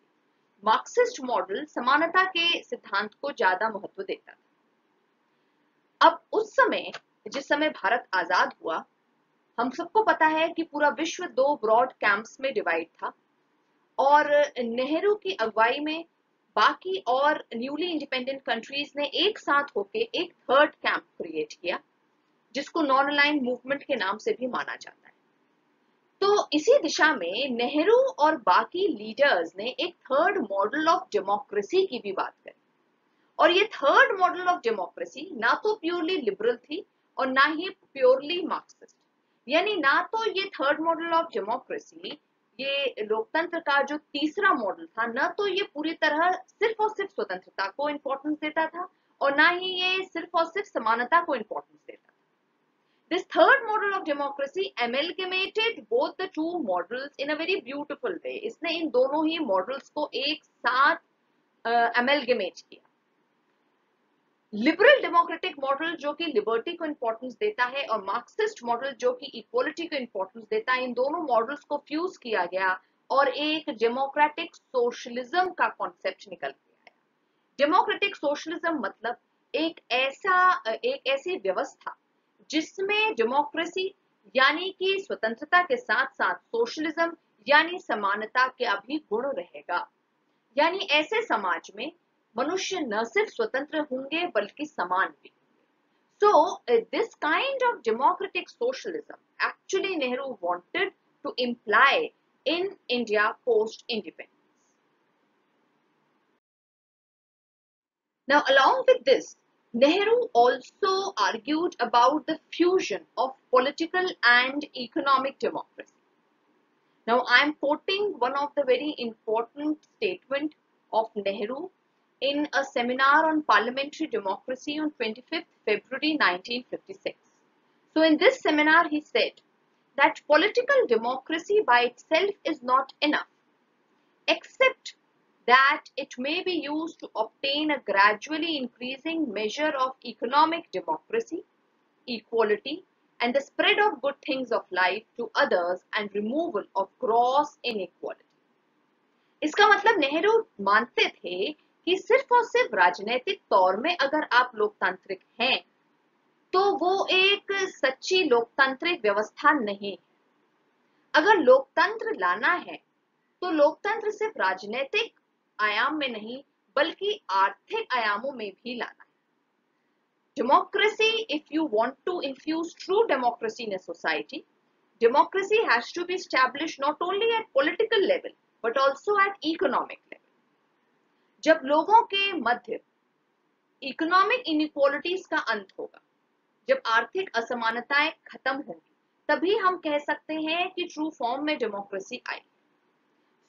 Marxist model समानता के सिद्धांत को ज्यादा महत्व देता था. अब उस समय जिस समय भारत आजाद हुआ, हम सबको पता है कि पूरा विश्व दो ब्रॉड कैंप्स में डिवाइड था और नेहरू की अगुवाई में बाकी और न्यूली इंडिपेंडेंट कंट्रीज ने एक साथ होकर एक थर्ड कैंप क्रिएट किया जिसको नॉन अलाइन्ड मूवमेंट के नाम से भी माना जाता है. तो इसी दिशा में नेहरू और बाकी लीडर्स ने एक थर्ड मॉडल ऑफ डेमोक्रेसी की भी बात करी और ये थर्ड मॉडल ऑफ डेमोक्रेसी ना तो प्योरली लिबरल थी और ना ही प्योरली मार्क्सिस्ट. यानी ना तो ये थर्ड मॉडल ऑफ डेमोक्रेसी ये लोकतंत्र का जो तीसरा मॉडल था ना तो ये पूरी तरह सिर्फ और सिर्फ स्वतंत्रता को इंपॉर्टेंस देता था और ना ही ये सिर्फ और सिर्फ समानता को इंपॉर्टेंस देता था. This third model of democracy amalgamated both the two models in a very beautiful way. इसने इन दोनों ही मॉडल्स को एक साथ amalgamate किया. लिबरल डेमोक्रेटिक मॉडल जो कि लिबर्टी को इंपॉर्टेंस देता है और मार्क्सिस्ट मॉडल जो कि इक्वालिटी को इंपॉर्टेंस देता है, इन दोनों मॉडल्स को फ्यूज किया गया और एक डेमोक्रेटिक सोशलिज्म का कॉन्सेप्ट निकल के आया. डेमोक्रेटिक सोशलिज्म मतलब एक ऐसी व्यवस्था जिसमें डेमोक्रेसी यानी कि स्वतंत्रता के साथ साथ सोशलिज्म यानी समानता का भी गुण रहेगा. यानी ऐसे समाज में मनुष्य न सिर्फ स्वतंत्र होंगे बल्कि समान भी. So this kind of democratic socialism actually Nehru wanted to imply in India post independence. Now along with this, Nehru also argued about the fusion of political and economic democracy. Now I am quoting one of the very important statement of Nehru in a seminar on parliamentary democracy on 25th February 1956. So in this seminar he said that political democracy by itself is not enough, except that it may be used to obtain a gradually increasing measure of economic democracy, equality, and the spread of good things of life to others and removal of gross inequality. इसका मतलब नेहरू मानते थे कि सिर्फ और सिर्फ राजनीतिक तौर में अगर आप लोकतांत्रिक हैं तो वो एक सच्ची लोकतांत्रिक व्यवस्था नहीं है। अगर लोकतंत्र लाना है तो लोकतंत्र सिर्फ राजनीतिक आयाम में नहीं बल्कि आर्थिक आयामों में भी लाना है। Democracy, if you want to infuse true democracy in a society, democracy has to be established not only at political level but also at economic level. जब लोगों के मध्य इकोनॉमिक इनइक्वालिटीज का अंत होगा, जब आर्थिक असमानताएं खत्म होंगी, तभी हम कह सकते हैं कि ट्रू फॉर्म में democracy I.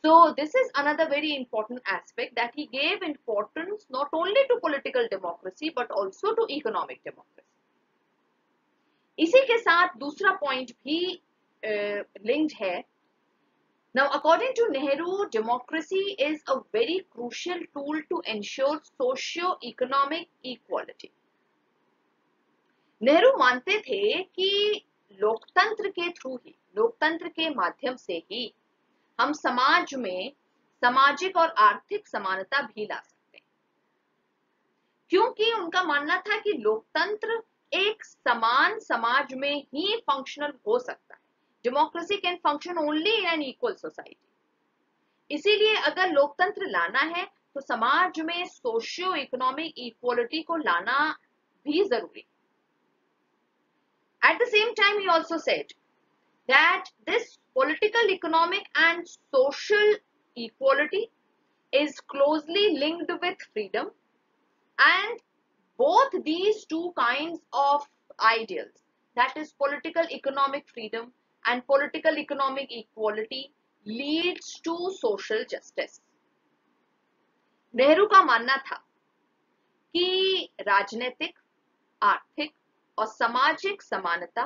So this is another very important aspect that he gave importance not only to political democracy but also to economic democracy. इसी के साथ दूसरा पॉइंट भी लिंक्ड है। Now, according to Nehru, democracy is a very crucial tool to ensure socio-economic equality. Nehru मानते थे कि लोकतंत्र के थ्रू ही, लोकतंत्र के माध्यम से ही हम समाज में सामाजिक और आर्थिक समानता भी ला सकते हैं, क्योंकि उनका मानना था कि लोकतंत्र एक समान समाज में ही फंक्शनल हो सकता है। Democracy can function only in an equal society. इसीलिए अगर लोकतंत्र लाना है तो समाज में सोशियो इकोनॉमिक इक्वालिटी को लाना भी जरूरी है। At the same time, he also said that this political, economic and social equality is closely linked with freedom, and both these two kinds of ideals, that is political economic freedom and political economic equality, leads to social justice. Nehru का मानना था कि राजनीतिक, आर्थिक और सामाजिक समानता,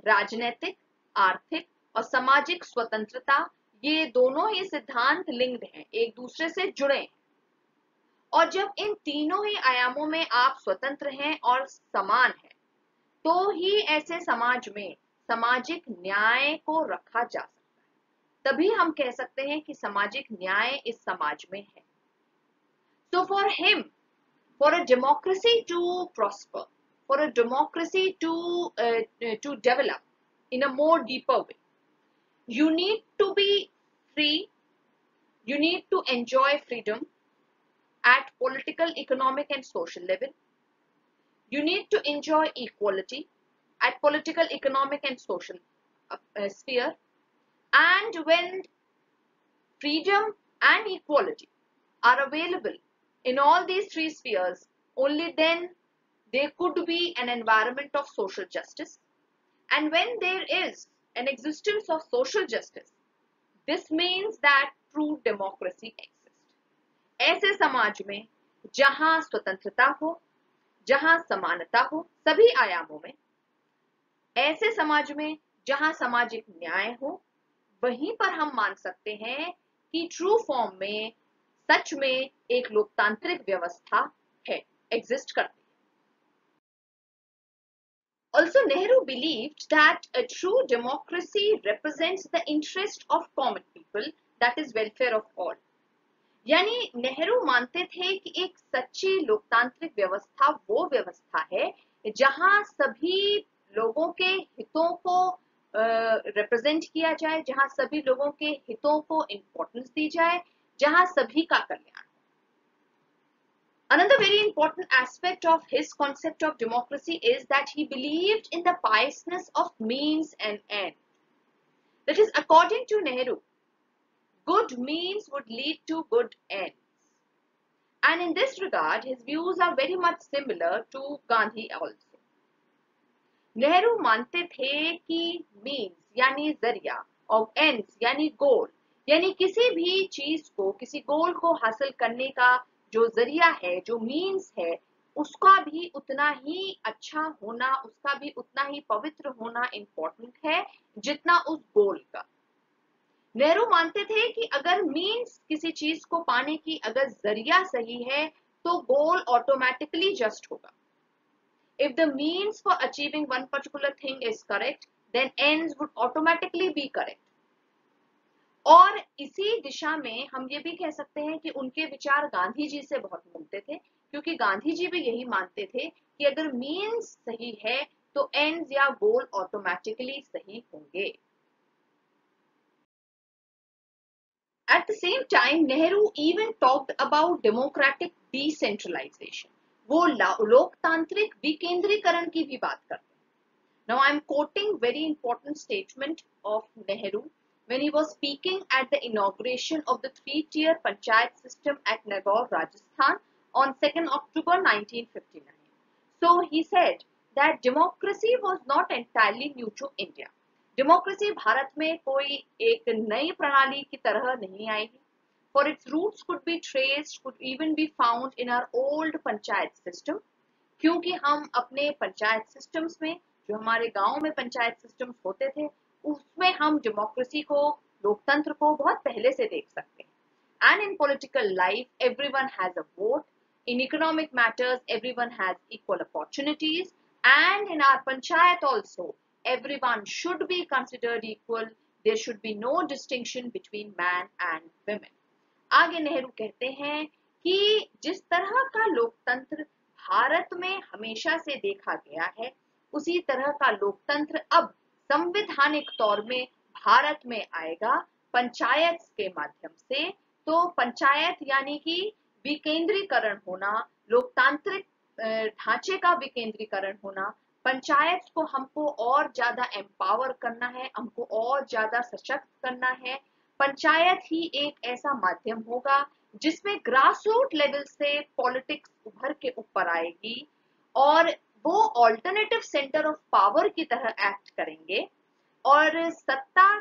राजनीतिक, आर्थिक और सामाजिक स्वतंत्रता, ये दोनों ही सिद्धांत लिंक्ड हैं, एक दूसरे से जुड़े हैं। और जब इन तीनों ही आयामों में आप स्वतंत्र हैं और समान हैं, तो ही ऐसे समाज में सामाजिक न्याय को रखा जा सकता है। तभी हम कह सकते हैं कि सामाजिक न्याय इस समाज में है। So for him, for a democracy to prosper, for a democracy to develop in a more deeper way, you need to be free, you need to enjoy freedom at political, economic and social level. You need to enjoy equality at political, economic and social sphere. And when freedom and equality are available in all these three spheres, only then there could be an environment of social justice. And when there is an existence of social justice, this means that true democracy exists. ऐसे समाज में जहां स्वतंत्रता हो, जहां समानता हो सभी आयामों में, ऐसे समाज में जहां सामाजिक न्याय हो, वहीं पर हम मान सकते हैं कि ट्रू फॉर्म में सच में एक लोकतांत्रिक व्यवस्था है, एग्जिस्ट करती है। Also, Nehru believed that a true democracy represents the interest of common people, that is welfare of all. यानी नेहरू मानते थे कि एक सच्ची लोकतांत्रिक व्यवस्था वो व्यवस्था है जहां सभी लोगों के हितों को रिप्रेजेंट किया जाए, जहां सभी लोगों के हितों को इंपॉर्टेंस दी जाए, जहां सभी का कल्याण। Another very important aspect of his concept of democracy is that he believed in the piousness of means and end. That is, according to Nehru, good means would lead to good ends. And in this regard, his views are very much similar to Gandhi also. Nehru मानते थे कि means यानी जरिया और ends यानी गोल, यानी किसी भी चीज को, किसी गोल को हासिल करने का जो जरिया है, जो मीन्स है, उसका भी उतना ही अच्छा होना, उसका भी उतना ही पवित्र होना इम्पोर्टेंट है जितना उस गोल का। नेहरू मानते थे कि अगर मीन्स किसी चीज को पाने की अगर जरिया सही है तो गोल ऑटोमेटिकली जस्ट होगा। If the means for achieving one particular thing is correct, then ends would automatically be correct. और इसी दिशा में हम ये भी कह सकते हैं कि उनके विचार गांधी जी से बहुत मिलते थे, क्योंकि गांधी जी भी यही मानते थे कि अगर मीन्स सही है तो एंड्स या गोल ऑटोमेटिकली सही होंगे। At the same time, Nehru even talked about democratic decentralization. वो लोकतांत्रिक विकेंद्रीकरण की भी बात करते हैं। Now I am quoting very important statement of Nehru when he was speaking at the inauguration of the three-tier panchayat system at Nagaur, Rajasthan on 2nd October 1959. So he said that democracy was not entirely new to India. Democracy Bharat में कोई एक नई प्रणाली की तरह नहीं आएगी। For its roots could be traced, could even be found in our old panchayat system, क्योंकि हम अपने पंचायत सिस्टम्स में, जो हमारे गांव में पंचायत सिस्टम्स होते थे, उसमें हम डेमोक्रेसी को, लोकतंत्र को बहुत पहले से देख सकते हैं। And in political life everyone has a vote, in economic matters everyone has equal opportunities, and in our panchayat also everyone should be considered equal. There should be no distinction between man and women. आगे नेहरू कहते हैं कि जिस तरह का लोकतंत्र भारत में हमेशा से देखा गया है, उसी तरह का लोकतंत्र अब संवैधानिक तौर में भारत में आएगा पंचायत के माध्यम से। तो पंचायत यानी कि विकेंद्रीकरण होना, लोकतांत्रिक ढांचे का विकेंद्रीकरण होना, पंचायत को हमको और ज्यादा एम्पावर करना है, हमको और ज्यादा सशक्त करना है। पंचायत ही एक ऐसा माध्यम होगा जिसमें ग्रास रूट लेवल से पॉलिटिक्स उभर के ऊपर आएगी और वो ऑल्टरनेटिव सेंटर ऑफ पावर की तरह एक्ट करेंगे और सत्ता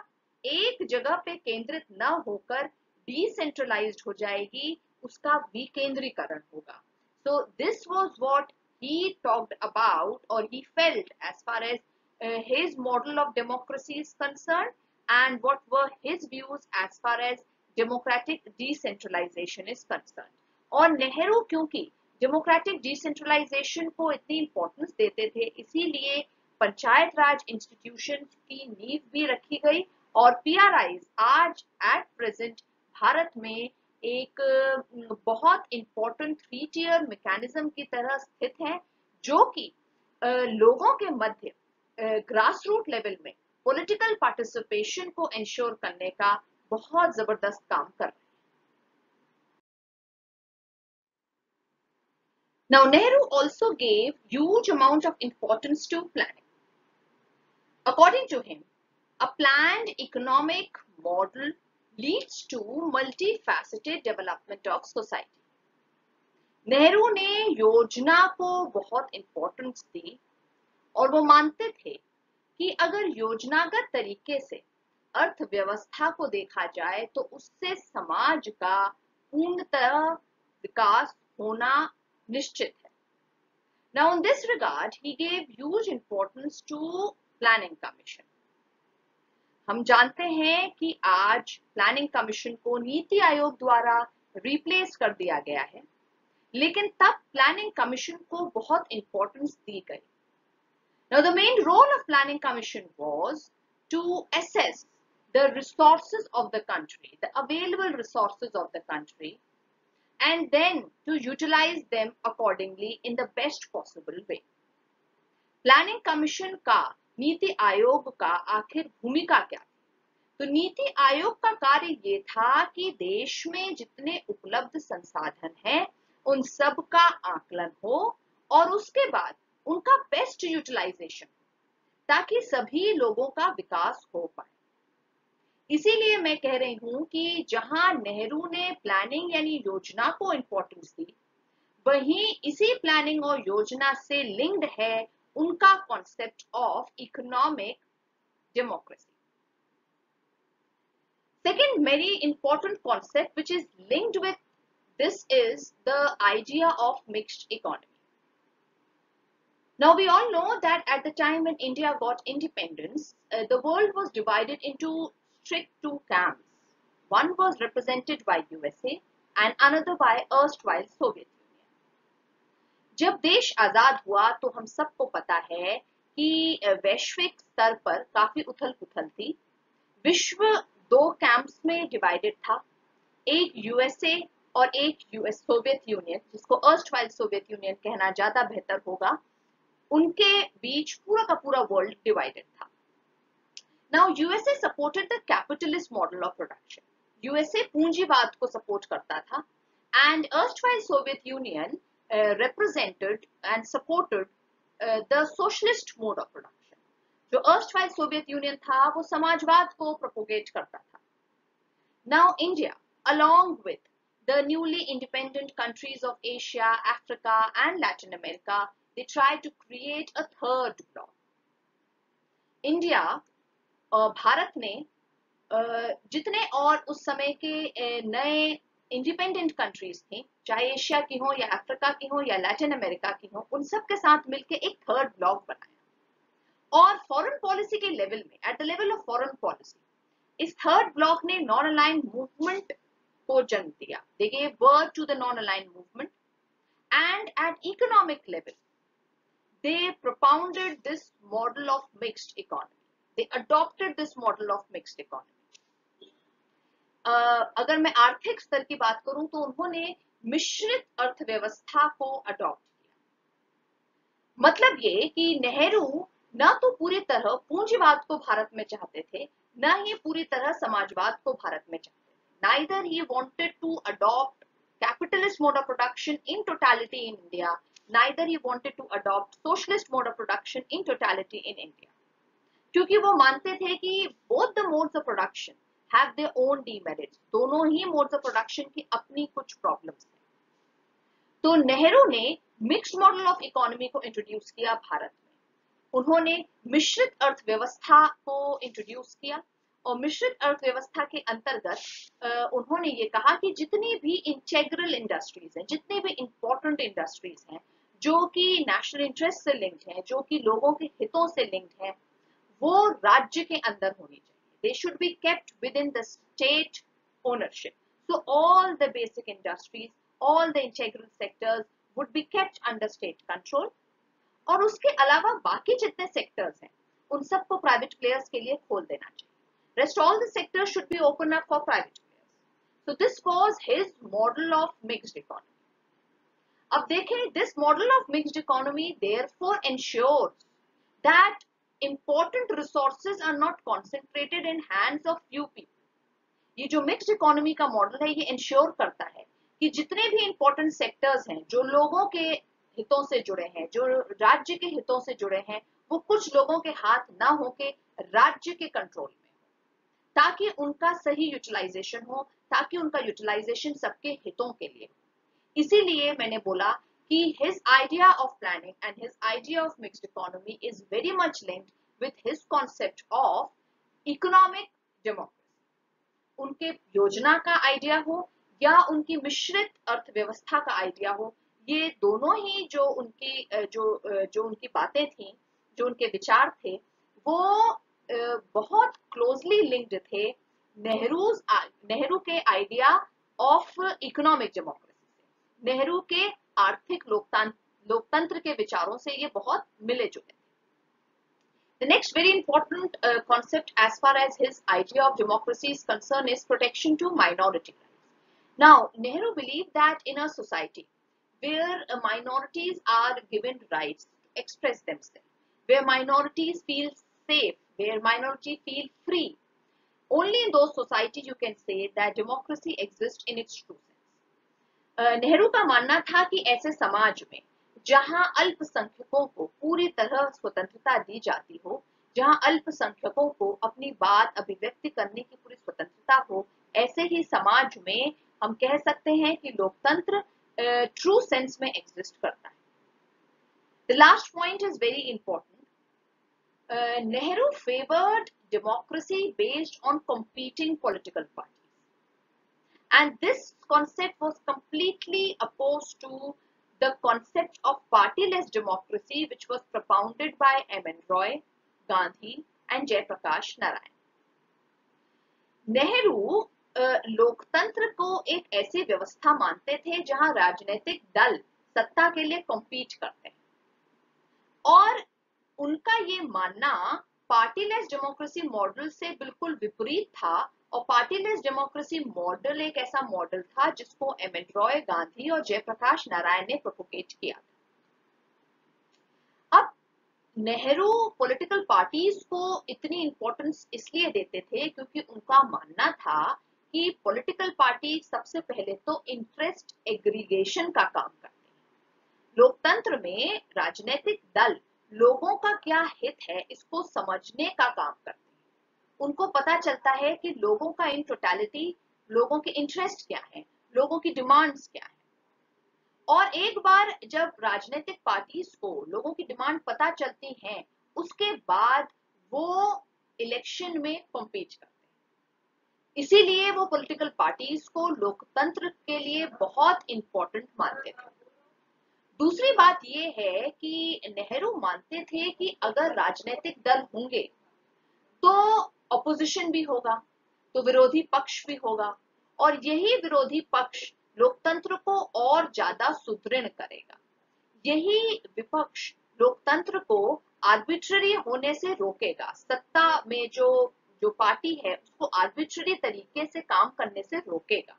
एक जगह पे केंद्रित न होकर डिसेंट्रलाइज्ड हो जाएगी, उसका विकेंद्रीकरण होगा। So this was what he talked about, or he felt, as far as his model of democracy is concerned, and what were his views as far as democratic decentralization is concerned. और नेहरू क्योंकि democratic decentralisation को इतनी importance देते थे, इसीलिए पंचायत राज institutions की नींव भी रखी गई और पीआरआईज आज एट प्रेजेंट भारत में एक बहुत इंपॉर्टेंट थ्री टियर मैकेनिज्म की तरह स्थित है, जो कि लोगों के मध्य ग्रास रूट लेवल में पॉलिटिकल पार्टिसिपेशन को इंश्योर करने का बहुत जबरदस्त काम कर रहे हैं। Now Nehru also gave huge amount of importance to planning. According to him, a planned economic model leads to multifaceted development of society. Nehru ने योजना को बहुत इंपॉर्टेंस दी और वो मानते थे कि अगर योजनागत तरीके से अर्थव्यवस्था को देखा जाए तो उससे समाज का पूर्णतः विकास होना निश्चित है। Now in this regard, he gave huge importance to planning commission. हम जानते हैं कि आज प्लानिंग कमीशन को नीति आयोग द्वारा रिप्लेस कर दिया गया है, लेकिन तब प्लानिंग कमीशन को बहुत इंपॉर्टेंस दी गई। Now the main role of planning commission was to assess the resources of the country, the available resources of the country, and then to utilize them accordingly in the best possible way. Planning commission का नीति आयोग का आखिर भूमिका क्या थी? तो नीति आयोग का कार्य ये था कि देश में जितने उपलब्ध संसाधन हैं उन सब का आकलन हो और उसके बाद उनका बेस्ट यूटिलाइजेशन, ताकि सभी लोगों का विकास हो पाए। इसीलिए मैं कह रही हूं कि जहां नेहरू ने प्लानिंग यानी योजना को इंपॉर्टेंस दी, वहीं इसी प्लानिंग और योजना से लिंक्ड है उनका concept of economic democracy. Second very important concept which is linked with this is the idea of mixed economy. Now we all know that at the time when India got independence, the world was divided into strict two camps. One was represented by USA and another by erstwhile Soviet Union. जब देश आजाद हुआ तो हम सबको पता है कि वैश्विक स्तर पर काफी उथल-पुथल थी। विश्व दो कैंप्स में डिवाइडेड था, एक यूएसए और एक यूएस सोवियत यूनियन, जिसको अर्स्टवाइल सोवियत यूनियन कहना ज्यादा बेहतर होगा। उनके बीच पूरा का पूरा वर्ल्ड डिवाइडेड था। Now USA supported the capitalist model of production. USA पूंजीवाद को सपोर्ट करता था and erstwhile Soviet union represented and supported the socialist mode of production। जो erstwhile सोवियत यूनियन था वो समाजवाद को प्रोपोगेट करता था। Now India, along with the newly independent countries of Asia, Africa and Latin America, they tried to create a third bloc। India Bharat ने जितने और उस समय के नए इंडिपेंडेंट कंट्रीज थे, चाहे एशिया की हो या अफ्रीका की हो या लैटिन अमेरिका की हो, उन सब के साथ मिलकर एक थर्ड ब्लॉक बनाया। और फॉरेन पॉलिसी के लेवल में, at the level of foreign policy, इस थर्ड ब्लॉक ने नॉन अलाइंड मूवमेंट को जन्म दिया। They gave birth to the non aligned movement and at economic level they propounded this model of mixed economy। They adopted this model of mixed economy। अगर मैं आर्थिक स्तर की बात करूं तो उन्होंने मिश्रित अर्थव्यवस्था को अडॉप्ट किया। मतलब ये कि नेहरू न तो पूरी तरह पूंजीवाद को भारत में चाहते थे, न ही पूरी तरह समाजवाद को भारत में चाहते थे। Neither he wanted to adopt capitalist mode of production in totality in India, neither he wanted to adopt socialist mode of production in totality in India। क्योंकि वो मानते थे कि both the modes of production have their own demerits। दोनों ही modes of production की अपनी कुछ problems हैं। तो नेहरू ने मिक्स्ड मॉडल ऑफ इकोनॉमी को इंट्रोड्यूस किया भारत में। उन्होंने मिश्रित अर्थव्यवस्था को इंट्रोड्यूस किया और मिश्रित अर्थव्यवस्था के अंतर्गत उन्होंने ये कहा कि जितनी भी इंटेग्रल इंडस्ट्रीज हैं, जितनी भी इंपॉर्टेंट इंडस्ट्रीज हैं जो कि नेशनल इंटरेस्ट से लिंक्ड हैं, जो कि लोगों के हितों से लिंक्ड हैं, वो राज्य के अंदर होनी चाहिए। They should be kept with in the state ownership. So all the basic industries, all the integral sectors would be kept under state control। और उसके अलावा बाकी जितने सेक्टर्स हैं उन सबको प्राइवेट प्लेयर्स के लिए खोल देना चाहिए। Rest all the sectors should be open up for private players। So this was his model of mixed economy। अब देखें, this model of mixed economy therefore ensures that important resources are not concentrated in hands of few people। ये जो mixed economy का model है ये ensure करता है कि जितने भी इंपॉर्टेंट सेक्टर्स हैं जो लोगों के हितों से जुड़े हैं, जो राज्य के हितों से जुड़े हैं, वो कुछ लोगों के हाथ ना होके राज्य के कंट्रोल में हो, ताकि उनका सही यूटिलाइजेशन हो, ताकि उनका यूटिलाइजेशन सबके हितों के लिए हो। इसीलिए मैंने बोला कि his idea of planning and his idea of mixed economy is very much linked with his concept of economic democracy। उनके योजना का आइडिया हो या उनकी मिश्रित अर्थव्यवस्था का आइडिया हो, ये दोनों ही जो उनकी बातें थी, जो उनके विचार थे, वो बहुत क्लोजली लिंक्ड थे नेहरू के आइडिया ऑफ इकोनॉमिक डेमोक्रेसी से। नेहरू के आर्थिक लोकतंत्र के विचारों से ये बहुत मिले जुले थे। The next very important concept as far as his idea of democracy is concerned is protection to minority rights। Now, Nehru believed that in a society where minorities are given rights to express themselves, where minorities feel safe, where minorities feel free, only in those societies you can say that democracy exists in its true sense। Nehru का मानना था कि ऐसे समाज में जहां अल्पसंख्यकों को पूरी तरह स्वतंत्रता दी जाती हो, जहां अल्पसंख्यकों को अपनी बात अभिव्यक्ति करने की पूरी स्वतंत्रता हो, ऐसे ही समाज में हम कह सकते हैं कि लोकतंत्र ट्रू सेंस में एग्जिस्ट करता है। The last point is very important. Nehru favoured democracy based on competing political parties and this concept was completely opposed to the concept of partyless democracy which was propounded by M.N. Roy, Gandhi and Jayaprakash Narayan। Nehru लोकतंत्र को एक ऐसी व्यवस्था मानते थे जहां राजनीतिक दल सत्ता के लिए कॉम्पीट करते हैं, और उनका ये मानना पार्टीलेस डेमोक्रेसी मॉडल से बिल्कुल विपरीत था। और पार्टीलेस डेमोक्रेसी मॉडल एक ऐसा मॉडल था जिसको एम एन रॉय, गांधी और जयप्रकाश नारायण ने प्रोपोगेट किया था। अब नेहरू पॉलिटिकल पार्टीज को इतनी इंपॉर्टेंस इसलिए देते थे क्योंकि उनका मानना था कि पॉलिटिकल पार्टी सबसे पहले तो इंटरेस्ट एग्रीगेशन का काम करते हैं। लोकतंत्र में राजनीतिक दल लोगों का क्या हित है इसको समझने का काम करते हैं। उनको पता चलता है कि लोगों का इन टोटलिटी, लोगों के इंटरेस्ट क्या है, लोगों की डिमांड्स क्या है। और एक बार जब राजनीतिक पार्टीज को लोगों की डिमांड पता चलती हैं, उसके बाद वो इलेक्शन में कॉम्पीट करते हैं। इसीलिए वो पॉलिटिकल पार्टीज को लोकतंत्र के लिए बहुत इंपॉर्टेंट मानते थे। दूसरी बात ये है कि नेहरू मानते थे कि अगर राजनीतिक दल होंगे तो ऑपोजिशन भी होगा, तो विरोधी पक्ष भी होगा, और यही विरोधी पक्ष लोकतंत्र को और ज्यादा सुदृढ़ करेगा। यही विपक्ष लोकतंत्र को आर्बिट्ररी होने से रोकेगा, सत्ता में जो पार्टी है उसको आर्बिट्ररी तरीके से काम करने से रोकेगा।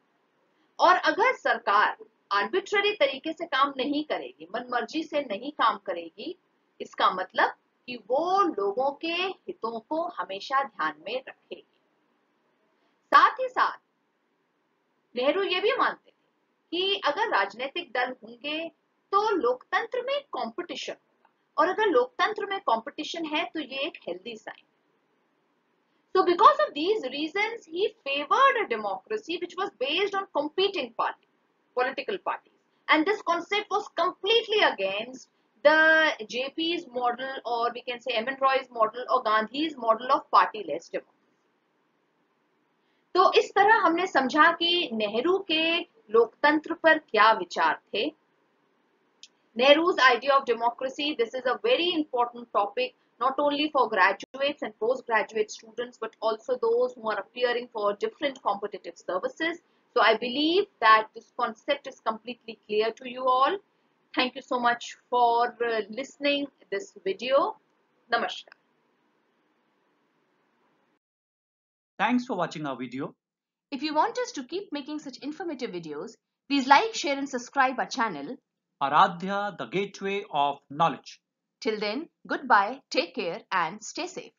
और अगर सरकार आर्बिट्ररी तरीके से काम नहीं करेगी, मनमर्जी से नहीं काम करेगी, इसका मतलब कि वो लोगों के हितों को हमेशा ध्यान में रखेगी। साथ ही साथ नेहरू ये भी मानते थे कि अगर राजनीतिक दल होंगे तो लोकतंत्र में कंपटीशन होगा, और अगर लोकतंत्र में कंपटीशन है तो ये एक healthy sign. So because of these reasons, he favored a democracy which was based on competing political parties. And this concept was completely against the JP's model, or we can say M.N. Roy's model, or Gandhi's model of party-less democracy. तो इस तरह हमने समझा कि नेहरू के लोकतंत्र पर क्या विचार थे। Nehru's idea of democracy, this is a very important topic, not only for graduates and postgraduate students, but also those who are appearing for different competitive services. So I believe that this concept is completely clear to you all. Thank you so much for listening this video. Namaskar. Thanks for watching our video. If you want us to keep making such informative videos, please like, share and subscribe our channel. Aradhya, the gateway of knowledge. Till then, goodbye, take care and stay safe.